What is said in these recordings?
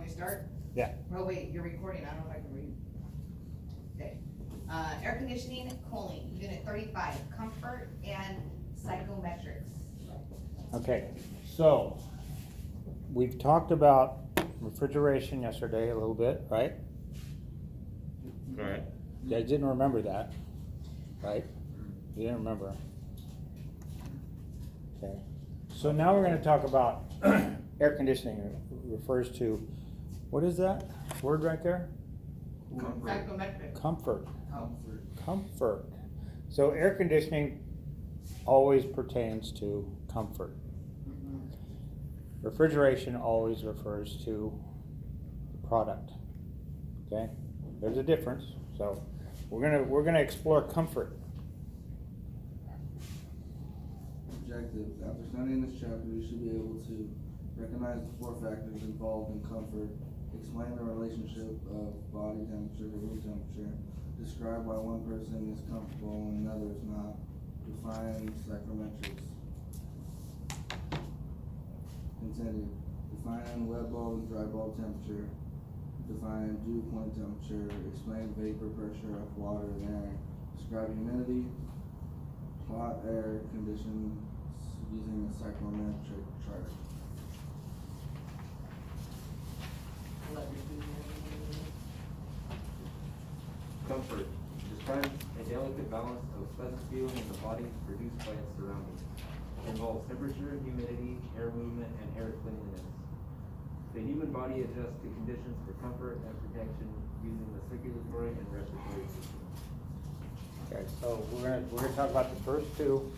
me to start? Yeah. Oh wait, you're recording, I don't know if I can read. Okay. Air conditioning, cooling, unit 35, comfort and psychometrics. Okay, so we've talked about refrigeration yesterday a little bit, right? Right. You guys didn't remember that, right? You didn't remember. Okay. So now we're going to talk about air conditioning. It refers to, what is that word right there? Psychometrics. Comfort. Comfort. Comfort. So air conditioning always pertains to comfort. Refrigeration always refers to the product. Okay? There's a difference. So we're gonna explore comfort. Objectives. After studying this chapter, you should be able to recognize the 4 factors involved in comfort, explain the relationship of body temperature to room temperature, describe why one person is comfortable and another is not, define psychrometrics. Intended. Define wet bulb and dry bulb temperature, define dew point temperature, explain vapor pressure of water and air, describe humidity, plot air conditions using a psychrometric chart. Comfort. Describes a delicate balance of pleasant feeling in the body produced by its surroundings. Involves temperature, humidity, air movement, and air cleanliness. The human body adjusts to conditions for comfort and protection using the circulatory and respiratory system. Okay, so we're gonna talk about the first two.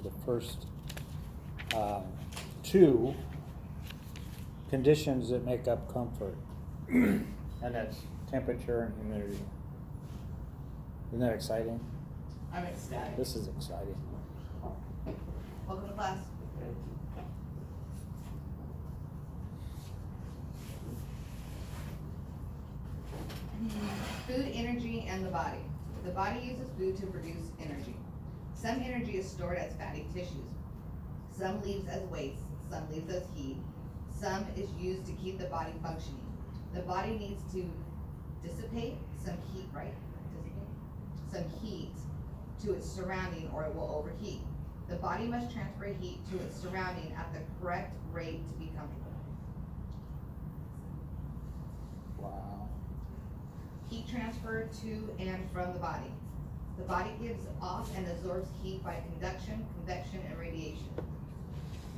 The first two conditions that make up comfort, and that's temperature and humidity. Isn't that exciting? I'm ecstatic. This is exciting. Welcome to class. Food, energy, and the body. The body uses food to produce energy. Some energy is stored as fatty tissues. Some leaves as waste. Some leaves as heat. Some is used to keep the body functioning. The body needs to dissipate some heat, right? Some heat to its surrounding or it will overheat. The body must transfer heat to its surrounding at the correct rate to be comfortable. Wow. Heat transfer to and from the body. The body gives off and absorbs heat by conduction, convection, and radiation.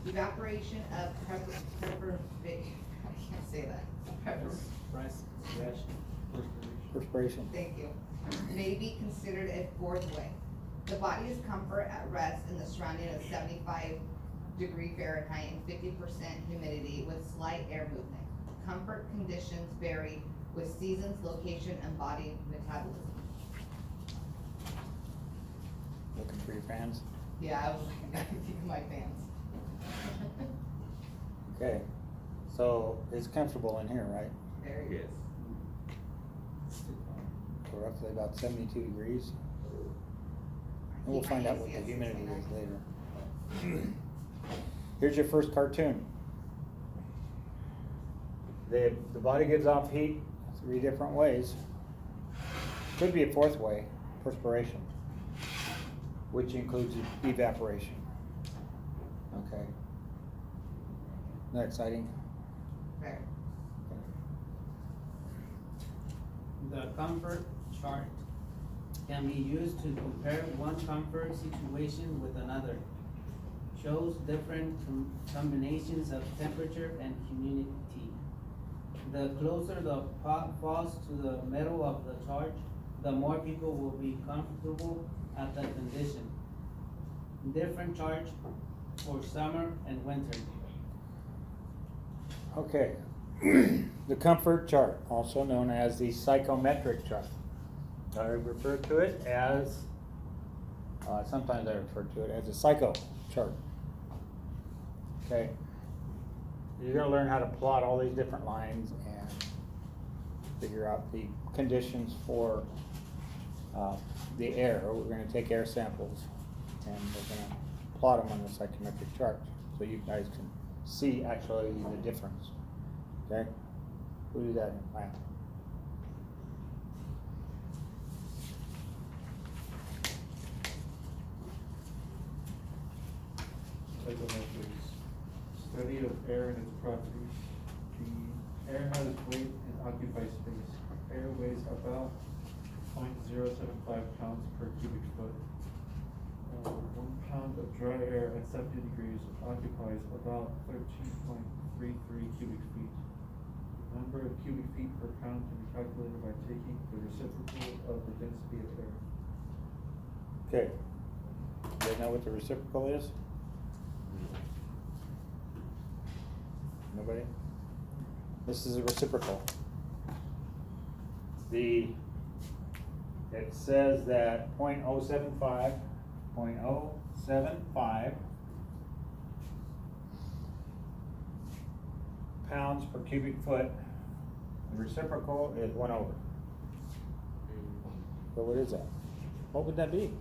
Evaporation of I can't say that. Perspiration. Thank you. May be considered a 4th way. The body is comfort at rest in the surrounding of 75° Fahrenheit and 50% humidity with slight air movement. Comfort conditions vary with seasons, location, and body metabolism. Looking for your fans. Yeah, I was looking at my fans. Okay, so it's comfortable in here, right? Very good. So roughly about 72 degrees. And we'll find out what the humidity is later. Here's your first cartoon. The body gives off heat 3 different ways. Could be a 4th way, perspiration, which includes evaporation. Okay. Isn't that exciting? Very. The comfort chart can be used to compare one comfort situation with another. Shows different combinations of temperature and humidity. The closer the pot falls to the middle of the chart, the more people will be comfortable at the condition. Different charts for summer and winter. Okay. The comfort chart, also known as the psychometric chart. I refer to it as, sometimes I refer to it as a psycho chart. Okay. You're going to learn how to plot all these different lines and figure out the conditions for the air. We're going to take air samples and we're going to plot them on the psychometric chart so you guys can see actually the difference. Okay? We'll do that in a while. Psychometrics, study of air and its properties. The air has weight and occupies space. Air weighs about 0.075 pounds per cubic foot. 1 pound of dry air at 70 degrees occupies about 13.33 cubic feet. The number of cubic feet per pound can be calculated by taking the reciprocal of the density of air. Okay. You guys know what the reciprocal is? Nobody? This is a reciprocal. It says that 0.075 pounds per cubic foot. The reciprocal is 1 over. So what is that? What would that be?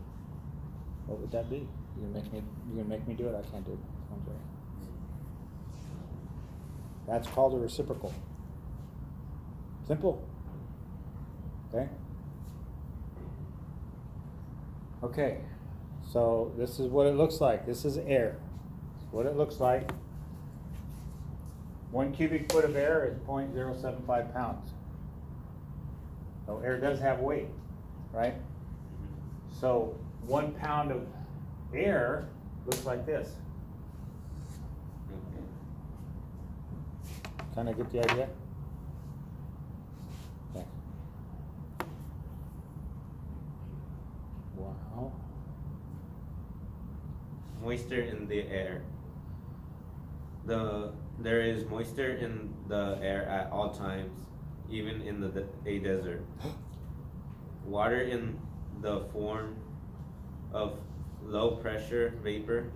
What would that be? You're gonna make me do it? I can't do it. I'm sorry. That's called a reciprocal. Simple. Okay? Okay, so this is what it looks like. This is air. This is what it looks like. 1 cubic foot of air is 0.075 pounds. So air does have weight, right? So 1 pound of air looks like this. Kind of get the idea? Okay. Wow. Moisture in the air. There is moisture in the air at all times, even in a desert. Water in the form of low pressure vapor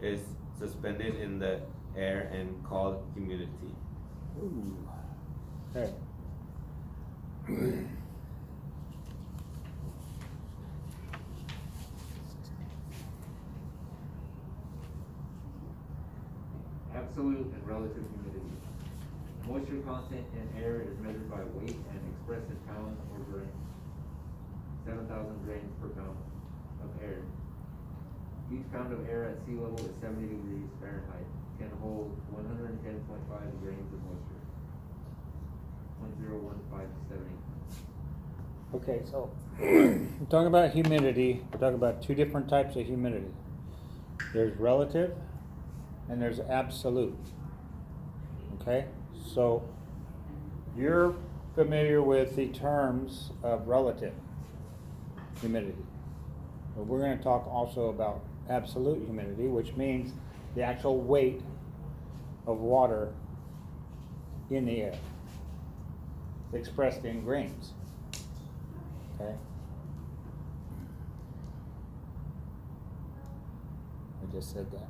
is suspended in the air and called humidity. Ooh. Okay. Absolute and relative humidity. Moisture content in air is measured by weight and expressed in pounds or grains. 7,000 grains per pound of air. Each pound of air at sea level is 70 degrees Fahrenheit, can hold 110.5 grains of moisture. 101570. Okay, so we're talking about humidity. We're talking about two different types of humidity. There's relative and there's absolute. Okay, so you're familiar with the terms of relative humidity. But we're going to talk also about absolute humidity, which means the actual weight of water in the air expressed in grains. Okay? I just said that.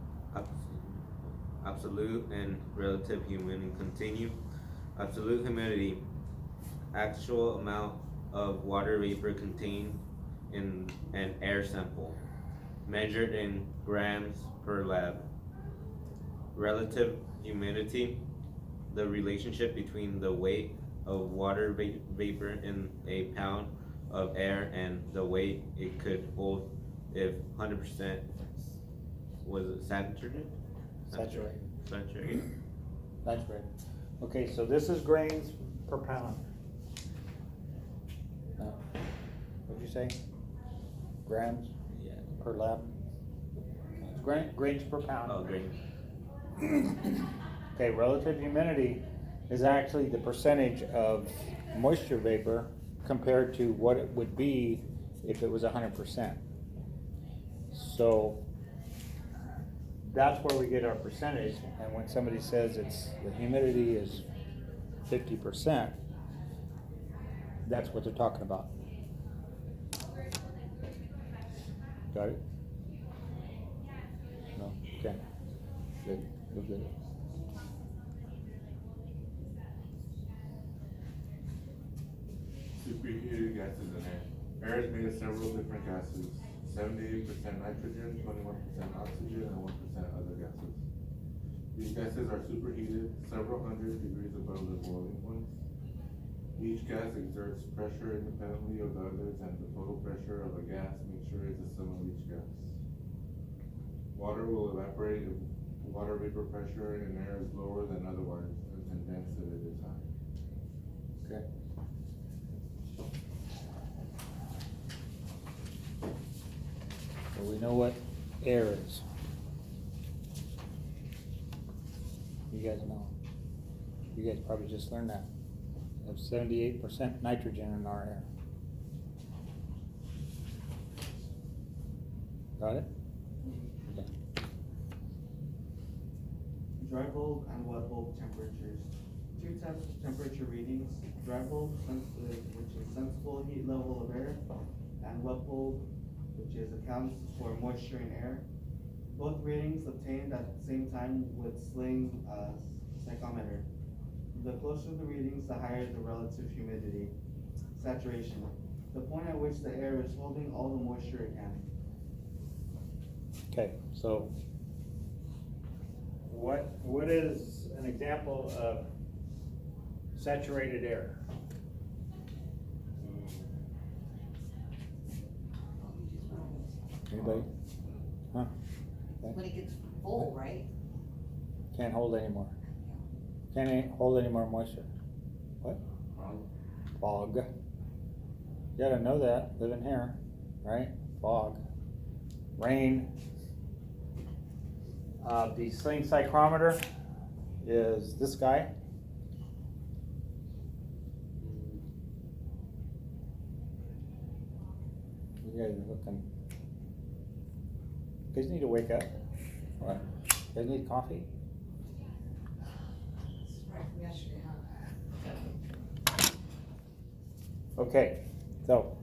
Absolute and relative humidity continue. Absolute humidity, actual amount of water vapor contained in an air sample, measured in grams per lab. Relative humidity, the relationship between the weight of water vapor in a pound of air and the weight it could hold if 100% was saturated. Saturated. Saturated. Okay, so this is grains per pound. What'd you say? Grams Yeah. per lab? Grains per pound. Oh, grains. Okay, relative humidity is actually the percentage of moisture vapor compared to what it would be if it was 100%. So that's where we get our percentage, and when somebody says the humidity is 50%, that's what they're talking about. Got it? No? Okay. Good. Good. Superheated gases in air. Air is made of several different gases. 78% nitrogen, 21% oxygen, and 1% other gases. These gases are superheated several hundred degrees above the boiling point. Each gas exerts pressure independently of the others, and the total pressure of a gas mixture is the sum of each gas. Water will evaporate if water vapor pressure in air is lower than otherwise, and condense if it is high. Okay. So we know what air is. You guys know. You guys probably just learned that. We have 78% nitrogen in our air. Got it? Okay. Dry bulb and wet bulb temperatures. Two types of temperature readings: dry bulb, which is sensible heat level of air, and wet bulb, which is accounts for moisture in air. Both readings obtained at the same time with sling psychrometer. The closer the readings, the higher the relative humidity. Saturation, the point at which the air is holding all the moisture it can. Okay, so what is an example of saturated air? Anybody? Huh? When it gets full, right? Can't hold anymore. Can't hold any more moisture. What? Fog. You gotta know that, living here, right? Fog. Rain. The sling psychrometer is this guy. You guys are looking. You guys need to wake up. What? You guys need coffee? Right from yesterday, huh? Okay, so.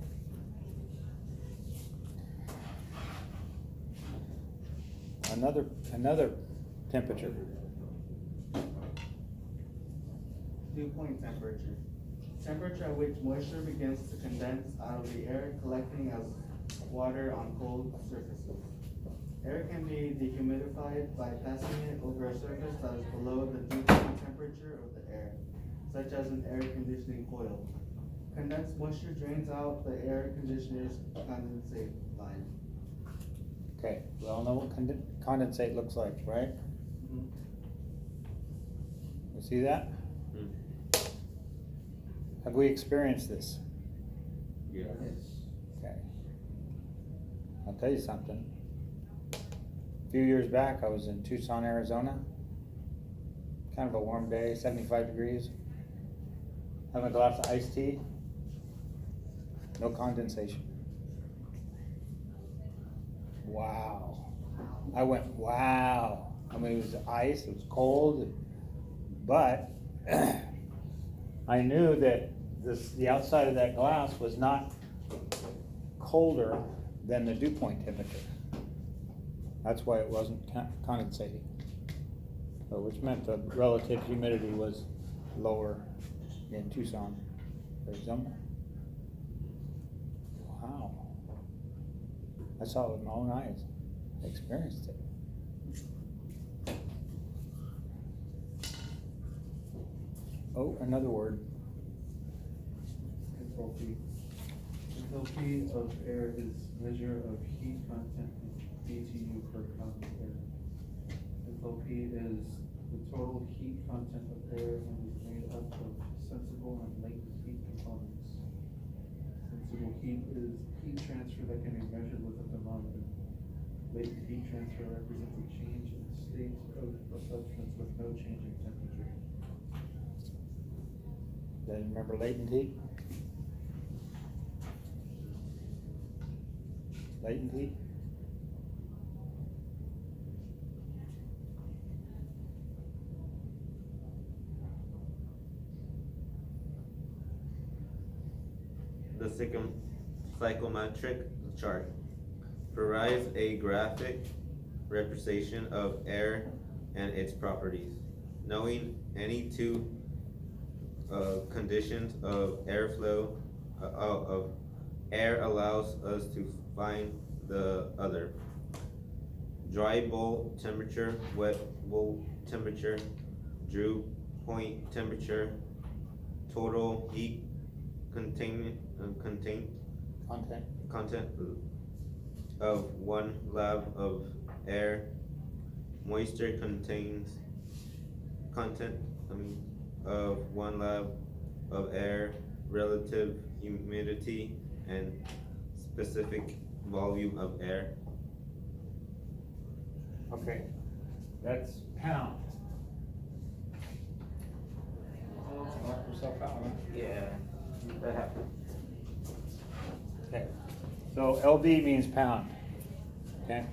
Another temperature. Dew point temperature. Temperature at which moisture begins to condense out of the air, collecting as water on cold surfaces. Air can be dehumidified by passing it over a surface that is below the dew point temperature of the air, such as an air conditioning coil. Condensed moisture drains out the air conditioner's condensate line. Okay, we all know what condensate looks like, right? You see that? Have we experienced this? Yes. Okay. I'll tell you something. A few years back, I was in Tucson, Arizona. Kind of a warm day, 75 degrees. Having a glass of iced tea. No condensation. Wow. I went, wow. I mean, it was ice, it was cold, but I knew that the outside of that glass was not colder than the dew point temperature. That's why it wasn't condensating. So, which meant the relative humidity was lower in Tucson, Arizona. Wow. I saw it with my own eyes. I experienced it. Oh, another word. Enthalpy. Enthalpy of air is measure of heat content in BTU per pound of air. Enthalpy is the total heat content of air and is made up of sensible and latent heat components. Sensible heat is heat transfer that can be measured with a thermometer. Latent heat transfer represents a change in state of a substance with no change in temperature. You guys remember latent heat? Latent heat? The psychometric chart provides a graphic representation of air and its properties. Knowing any two conditions of airflow of air allows us to find the other. Dry bulb temperature, wet bulb temperature, dew point temperature, total heat containment, content of 1 lab of air, moisture content of 1 lab of air, relative humidity, and specific volume of air. Okay, that's pound. Knock yourself out, huh? Yeah, that happened. Okay, so LD means pound, okay?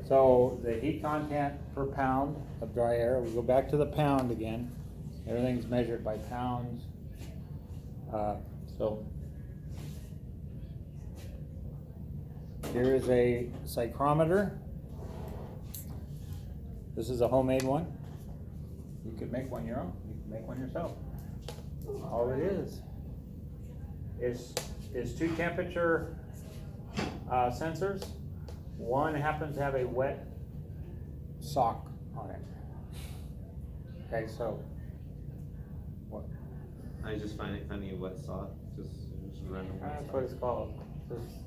So the heat content per pound of dry air, we go back to the pound again. Everything's measured by pounds. So here is a psychrometer. This is a homemade one. You could make one your own. You can make one yourself. All it is 2 temperature sensors. One happens to have a wet sock on it. Okay, so what? I just find it funny what sock, just random. That's what it's called.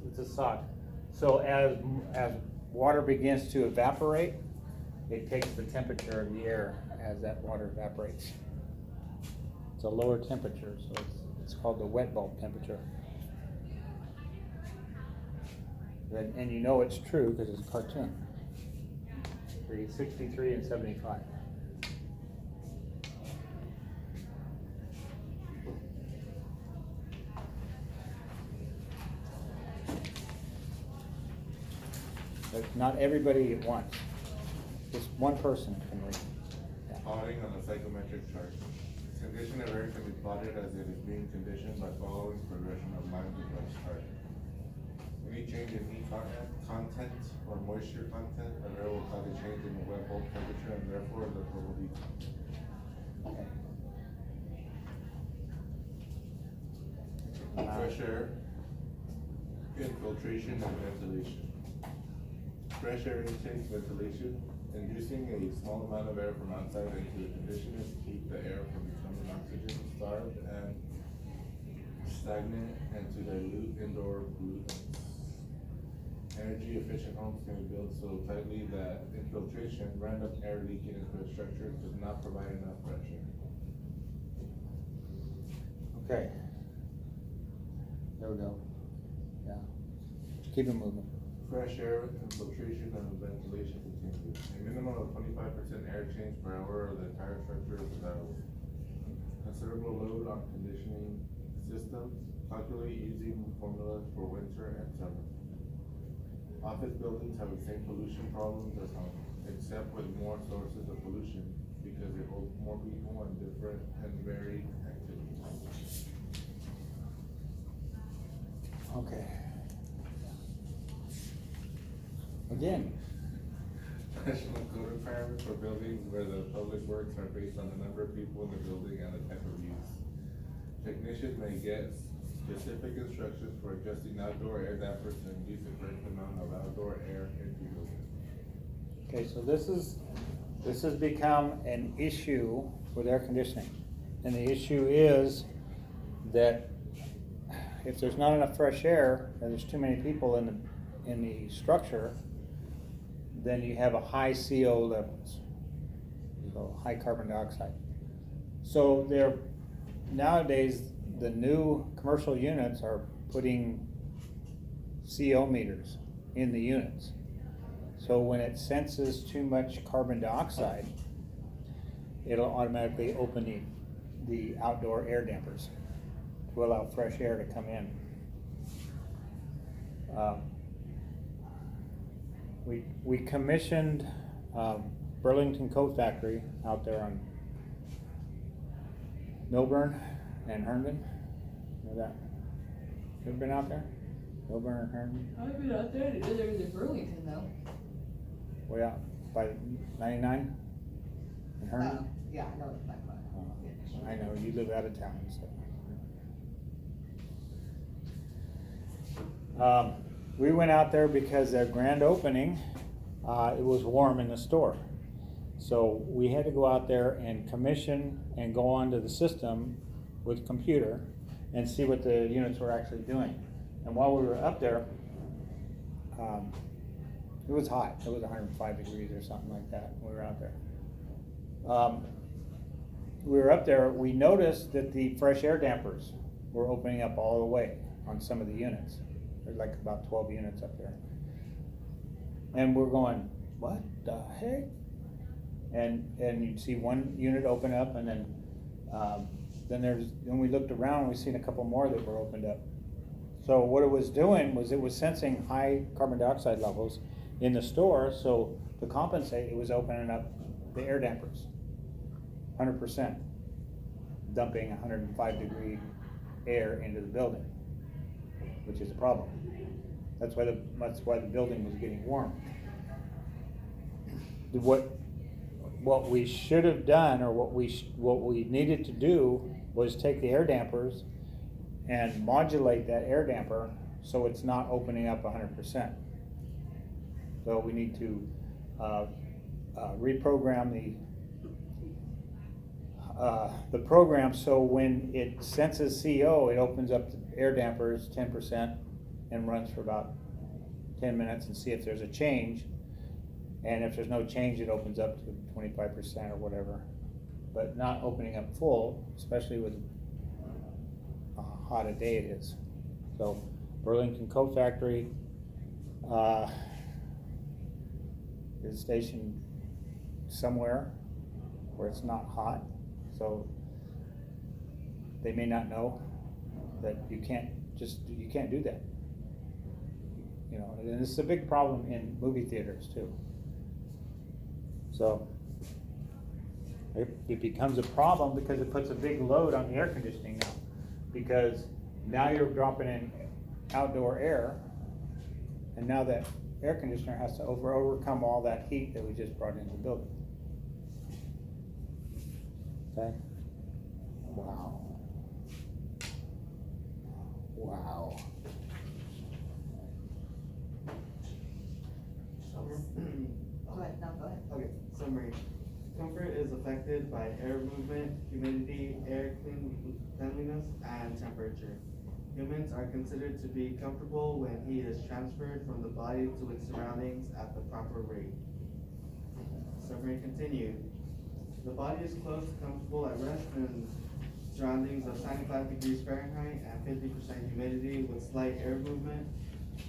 It's a sock. So as water begins to evaporate, it takes the temperature of the air as that water evaporates. It's a lower temperature, so it's called the wet bulb temperature. And you know it's true because it's a cartoon. 63 and 75. But not everybody at once. Just one person can read. Yeah. Plotting on a psychometric chart. Condition of air can be plotted as it is being conditioned by following progression of lines of the chart. Any change in heat content or moisture content of air will cause a change in the wet bulb temperature and therefore the total heat. Okay. Fresh air, infiltration and ventilation. Fresh air intake ventilation, inducing a small amount of air from outside into the conditioner to keep the air from becoming oxygen starved and stagnant and to dilute indoor pollutants. Energy efficient homes can be built so tightly that infiltration, random air leaking into a structure, does not provide enough fresh air. Okay. There we go. Yeah. Keep it moving. Fresh air infiltration and ventilation continues. A minimum of 25% air change per hour of the entire structure is allowed. Considerable load on conditioning systems. Calculate using formulas for winter and summer. Office buildings have the same pollution problems as homes, except with more sources of pollution because they hold more people and different and varied activities. Okay. Again. National code requirements for buildings where the public works are based on the number of people in the building and the type of use. Technicians may get specific instructions for adjusting outdoor air dampers to induce a correct amount of outdoor air into buildings. Okay, so this has become an issue with air conditioning. And the issue is that if there's not enough fresh air and there's too many people in the structure, then you have a high CO levels, so high carbon dioxide. So nowadays, the new commercial units are putting CO meters in the units. So when it senses too much carbon dioxide, it'll automatically open the outdoor air dampers to allow fresh air to come in. We commissioned Burlington Coat Factory out there on Milburn and Herndon. Know that? You ever been out there? Milburn and Herndon? I've been out there, there's in Burlington though. Way out by 99 in Herndon? Yeah, I know it's like that. I know, you live out of town, so. We went out there because their grand opening it was warm in the store. So we had to go out there and commission and go onto the system with a computer and see what the units were actually doing. And while we were up there, it was hot. It was 105 degrees or something like that when we were out there. We were up there, we noticed that the fresh air dampers were opening up all the way on some of the units. There's like about 12 units up there. And we're going, what the heck? And you'd see one unit open up, and then we looked around, we seen a couple more that were opened up. So what it was doing was it was sensing high carbon dioxide levels in the store, so to compensate, it was opening up the air dampers, 100%, dumping 105 degree air into the building, which is a problem. That's why the building was getting warm. What we should have done, or what we needed to do, was take the air dampers and modulate that air damper so it's not opening up 100%. So we need to reprogram the program so when it senses CO, it opens up the air dampers 10% and runs for about 10 minutes and see if there's a change. And if there's no change, it opens up to 25% or whatever, but not opening up full, especially with how hot a day it is. So Burlington Coat Factory is stationed somewhere where it's not hot, so they may not know that you can't do that. You know, and this is a big problem in movie theaters too. So it becomes a problem because it puts a big load on the air conditioning now, because now you're dropping in outdoor air, and now that air conditioner has to overcome all that heat that we just brought into the building. Okay? Wow. Wow. Go ahead, no, go ahead. Okay, summary. Comfort is affected by air movement, humidity, air cleanliness, and temperature. Humans are considered to be comfortable when heat is transferred from the body to its surroundings at the proper rate. Summary continued. The body is close to comfortable at rest in surroundings of 95 degrees Fahrenheit and 50% humidity with slight air movement.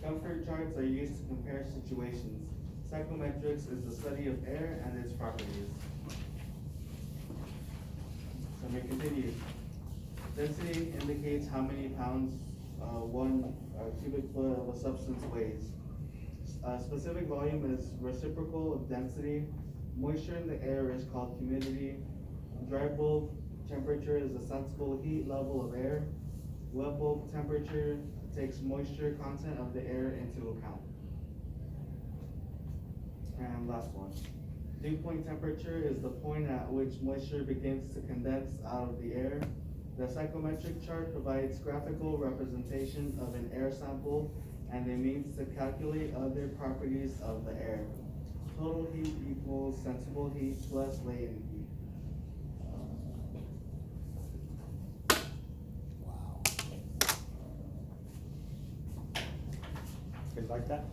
Comfort charts are used to compare situations. Psychrometrics is the study of air and its properties. Summary continues. Density indicates how many pounds one cubic foot of a substance weighs. Specific volume is reciprocal of density. Moisture in the air is called humidity. Dry bulb temperature is the sensible heat level of air. Wet bulb temperature takes moisture content of the air into account. And last one. Dew point temperature is the point at which moisture begins to condense out of the air. The psychrometric chart provides graphical representation of an air sample and a means to calculate other properties of the air. Total heat equals sensible heat plus latent heat. Wow. Kids like that?